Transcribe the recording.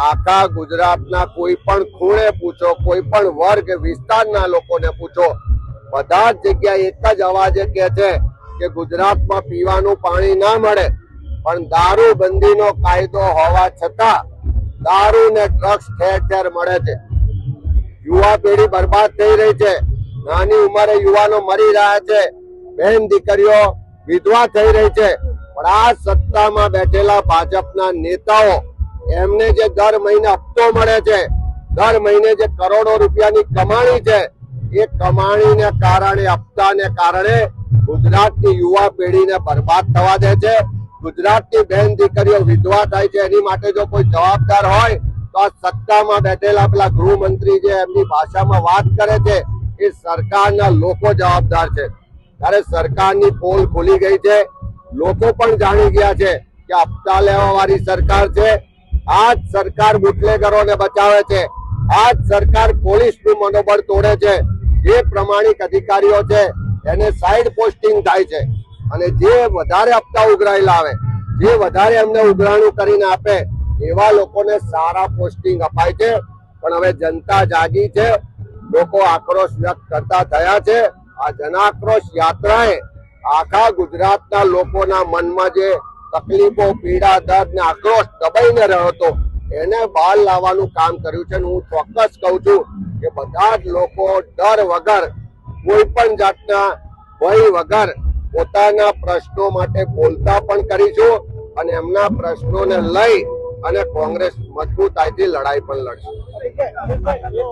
આખા ગુજરાતના કોઈ પણ ખૂણે પૂછો, કોઈ પણ વર્ગ વિસ્તારના લોકોને પૂછો, બધા જ જગ્યાએ એક જ અવાજે કહે છે કે ગુજરાતમાં પીવાનું પાણી ના મળે, પણ દારૂબંધીનો કાયદો હોવા છતાં દારૂ ને ડ્રગ્સ ઠેર ઠેર મળે છે। યુવા પેઢી બરબાદ થઈ રહી છે, નાની ઉંમરે યુવાનો મરી રહ્યા છે, બહેન દીકરીઓ વિધવા થઈ રહી છે। પણ આ સત્તામાં બેઠેલા ભાજપના નેતાઓ એમને જે દર મહિને હપ્તો મળે છે, દર મહિને જે કરોડો રૂપિયાની કમાણી છે, એ કમાણીને કારણે, હપ્તાને કારણે ગુજરાતની યુવા પેઢીને બરબાદ થવા દે છે। ગુજરાતની બહેન દીકરીઓ વિધવા થાય છે। એની માટે જો કોઈ જવાબદાર હોય તો આ સત્તામાં બેઠેલા પેલા ગૃહમંત્રી જે એમની ભાષામાં વાત કરે છે એ સરકારના લોકો જવાબદાર છે। ત્યારે સરકારની પોલ ખુલી ગઈ છે, લોકો પણ જાણી ગયા છે કે હપ્તા લેવા વાળી સરકાર છે। આ જ સરકાર બુટલેગરોને બચાવે છે, આ જ સરકાર પોલીસનું મનોબળ તોડે છે। જે પ્રમાણિક અધિકારીઓ છે એને સાઈડ પોસ્ટિંગ થાય છે અને જે વધારે હપ્તા ઉઘરાયેલા આવે, જે વધારે એમને ઉઘરાણું કરીને આપે એવા લોકોને સારા પોસ્ટિંગ અપાય છે। પણ હવે જનતા જાગી છે, લોકો આક્રોશ વ્યક્ત કરતા થયા છે। આ જનાક્રોશ યાત્રાએ આખા ગુજરાતના લોકોના મનમાં જે તકલીફો, પીડા, દર્દ ને આક્રોશ દબાઈને રહ્યો હતો એને બહાર લાવવાનું કામ કર્યું છે। હું ચોક્કસ કહું છું કે બધા જ લોકો ડર વગર, કોઈ પણ જાતના ભય વગર પોતાના પ્રશ્નો માટે બોલતા પણ કરીશું અને એમના પ્રશ્નોને લઈ અને કોંગ્રેસ મજબૂતાઈથી લડાઈ પણ લડશે।